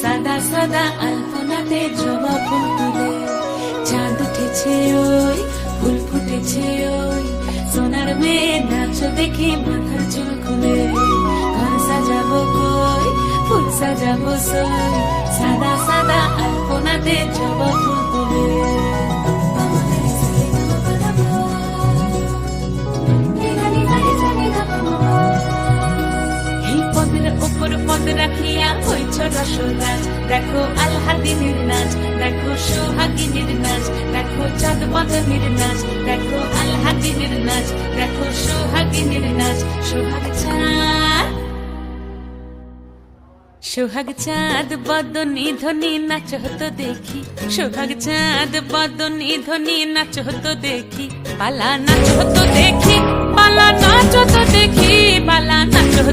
সাদা সাদা আলপনাতে জবা ফুল তুলে চাঁদ উঠেছে ওই ফুল ফুটেছে ওই সোনার মেয়ে নাচ দেখে মাথার চুল খুলে ঘর সাজাবো কই ফুল সাজাবো সই সাদা সাদা আলপনাতে জবা ফুল তুলে পদ রাখিয়া হইছ রসরাজ দেখো আলহাদিনীর নাচ দেখো সোহাগিনীর নাচ দেখো চাঁদ বাঁধনীর নাচ দেখো আলহাদিনীর নাচ দেখো সোহাগিনীর নাচ সোহাগ চাঁদ বদনী ধ্বনি নাচ হতো দেখি সোহাগ চাঁদ বদনী ধ্বনি নাচ হতো দেখি পালা নাচ হতো দেখি পালা নাচ হতো দেখি পালা নাচ হতো